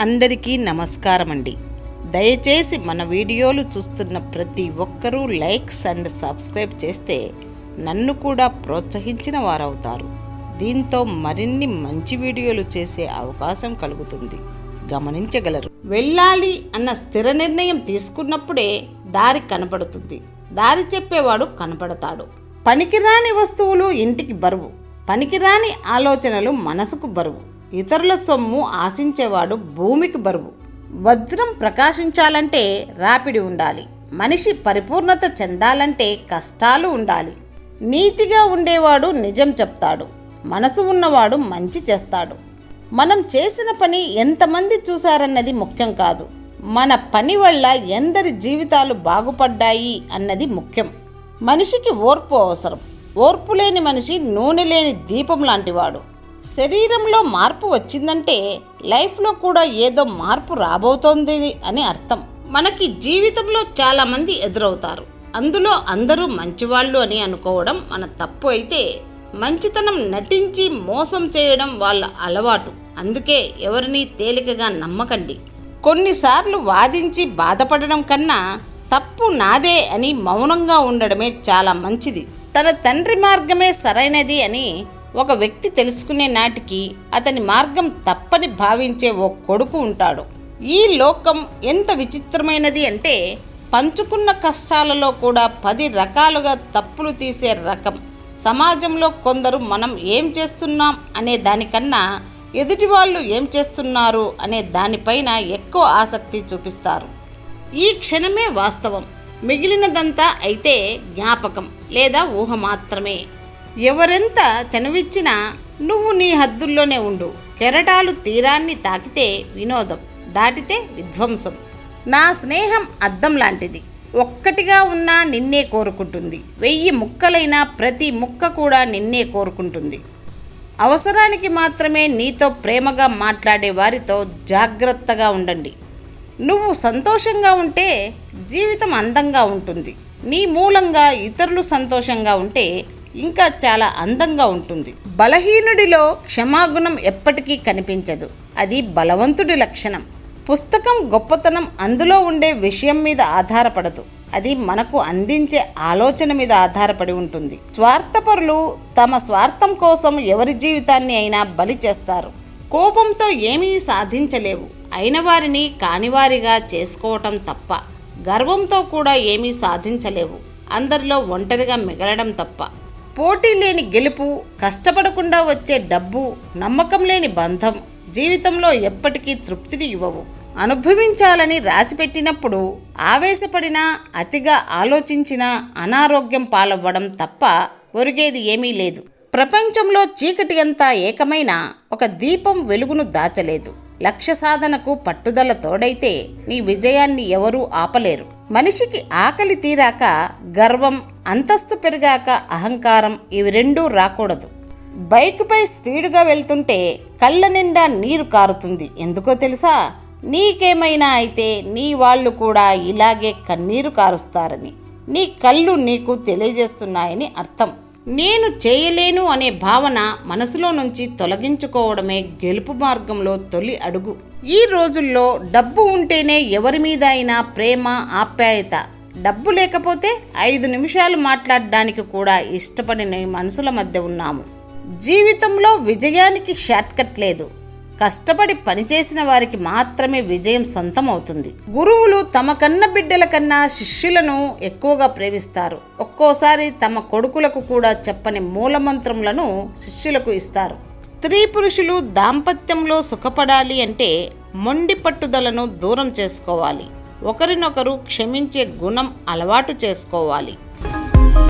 అందరికీ నమస్కారం అండి. దయచేసి మన వీడియోలు చూస్తున్న ప్రతి ఒక్కరూ లైక్స్ అండ్ సబ్స్క్రైబ్ చేస్తే నన్ను కూడా ప్రోత్సహించిన వారవుతారు. దీంతో మరిన్ని మంచి వీడియోలు చేసే అవకాశం కలుగుతుంది, గమనించగలరు. వెళ్ళాలి అన్న స్థిర నిర్ణయం తీసుకున్నప్పుడే దారి కనపడుతుంది, దారి చెప్పేవాడు కనపడతాడు. పనికిరాని వస్తువులు ఇంటికి బరువు, పనికిరాని ఆలోచనలు మనసుకు బరువు, ఇతరుల సొమ్ము ఆశించేవాడు భూమికి బరువు. వజ్రం ప్రకాశించాలంటే రాపిడి ఉండాలి, మనిషి పరిపూర్ణత చెందాలంటే కష్టాలు ఉండాలి. నీతిగా ఉండేవాడు నిజం చెప్తాడు, మనసు ఉన్నవాడు మంచి చేస్తాడు. మనం చేసిన పని ఎంతమంది చూశారన్నది ముఖ్యం కాదు, మన పని వల్ల ఎందరి జీవితాలు బాగుపడ్డాయి అన్నది ముఖ్యం. మనిషికి ఓర్పు అవసరం. ఓర్పు లేని మనిషి నూనె లేని దీపం లాంటివాడు. శరీరంలో మార్పు వచ్చిందంటే లైఫ్లో కూడా ఏదో మార్పు రాబోతోంది అని అర్థం. మనకి జీవితంలో చాలామంది ఎదురవుతారు, అందులో అందరూ మంచివాళ్ళు అని అనుకోవడం మన తప్పు అయితే, మంచితనం నటించి మోసం చేయడం వాళ్ళ అలవాటు. అందుకే ఎవరిని తేలికగా నమ్మకండి. కొన్నిసార్లు వాదించి బాధపడడం కన్నా తప్పు నాదే అని మౌనంగా ఉండడమే చాలా మంచిది. తన తండ్రి మార్గమే సరైనది అని ఒక వ్యక్తి తెలుసుకునే నాటికి అతని మార్గం తప్పని భావించే ఓ కొడుకు ఉంటాడు. ఈ లోకం ఎంత విచిత్రమైనది అంటే, పంచుకున్న కష్టాలలో కూడా 10 రకాలుగా తప్పులు తీసే రకం. సమాజంలో కొందరు మనం ఏం చేస్తున్నాం అనే దానికన్నా ఎదుటి వాళ్ళు ఏం చేస్తున్నారు అనే దానిపైన ఎక్కువ ఆసక్తి చూపిస్తారు. ఈ క్షణమే వాస్తవం, మిగిలినదంతా అయితే జ్ఞాపకం లేదా ఊహ మాత్రమే. ఎవరెంత చనువిచ్చినా నువ్వు నీ హద్దుల్లోనే ఉండు. కెరటాలు తీరాన్ని తాకితే వినోదం, దాటితే విధ్వంసం. నా స్నేహం అద్దం లాంటిది, ఒక్కటిగా ఉన్నా నిన్నే కోరుకుంటుంది. 1000 ముక్కలైనా ప్రతి ముక్క కూడా నిన్నే కోరుకుంటుంది. అవసరానికి మాత్రమే నీతో ప్రేమగా మాట్లాడే వారితో జాగ్రత్తగా ఉండండి. నువ్వు సంతోషంగా ఉంటే జీవితం అందంగా ఉంటుంది. నీ మూలంగా ఇతరులు సంతోషంగా ఉంటే ఇంకా చాలా అందంగా ఉంటుంది. బలహీనుడిలో క్షమాగుణం ఎప్పటికీ కనిపించదు, అది బలవంతుడి లక్షణం. పుస్తకం గొప్పతనం అందులో ఉండే విషయం మీద ఆధారపడదు, అది మనకు అందించే ఆలోచన మీద ఆధారపడి ఉంటుంది. స్వార్థపరులు తమ స్వార్థం కోసం ఎవరి జీవితాన్ని అయినా బలి చేస్తారు. కోపంతో ఏమీ సాధించలేవు, అయిన వారిని కానివారిగా చేసుకోవటం తప్ప. గర్వంతో కూడా ఏమీ సాధించలేవు, అందరిలో ఒంటరిగా మిగలడం తప్ప. పోటీ లేని గెలుపు, కష్టపడకుండా వచ్చే డబ్బు, నమ్మకం లేని బంధం జీవితంలో ఎప్పటికీ తృప్తిని ఇవ్వవు. అనుభవించాలని రాసిపెట్టినప్పుడు ఆవేశపడినా అతిగా ఆలోచించినా అనారోగ్యం పాలవ్వడం తప్ప ఒరిగేది ఏమీ లేదు. ప్రపంచంలో చీకటి అంతా ఏకమైన ఒక దీపం వెలుగును దాచలేదు. లక్ష్య సాధనకు పట్టుదల తోడైతే నీ విజయాన్ని ఎవరూ ఆపలేరు. మనిషికి ఆకలి తీరాక గర్వం, అంతస్తు పెరిగాక అహంకారం, ఇవి రెండూ రాకూడదు. బైకుపై స్పీడ్గా వెళ్తుంటే కళ్ళ నిండా నీరు కారుతుంది. ఎందుకో తెలుసా? నీకేమైనా అయితే నీ వాళ్ళు కూడా ఇలాగే కన్నీరు కారుస్తారని నీ కళ్ళు నీకు తెలియజేస్తున్నాయని అర్థం. నేను చేయలేను అనే భావన మనసులో నుంచి తొలగించుకోవడమే గెలుపు మార్గంలో తొలి అడుగు. ఈ రోజుల్లో డబ్బు ఉంటేనే ఎవరి మీద అయినా ప్రేమ, ఆప్యాయత. డబ్బు లేకపోతే 5 నిమిషాలు మాట్లాడడానికి కూడా ఇష్టపడిన మనుషుల మధ్య ఉన్నాము. జీవితంలో విజయానికి షార్ట్కట్ లేదు, కష్టపడి పనిచేసిన వారికి మాత్రమే విజయం సొంతం అవుతుంది. గురువులు తమ కన్న బిడ్డల కన్నా శిష్యులను ఎక్కువగా ప్రేమిస్తారు. ఒక్కోసారి తమ కొడుకులకు కూడా చెప్పని మూలమంత్రములను శిష్యులకు ఇస్తారు. స్త్రీ పురుషులు దాంపత్యంలో సుఖపడాలి అంటే మొండి పట్టుదలను దూరం చేసుకోవాలి. ఒకరినొకరు క్షమించే గుణం అలవాటు చేసుకోవాలి.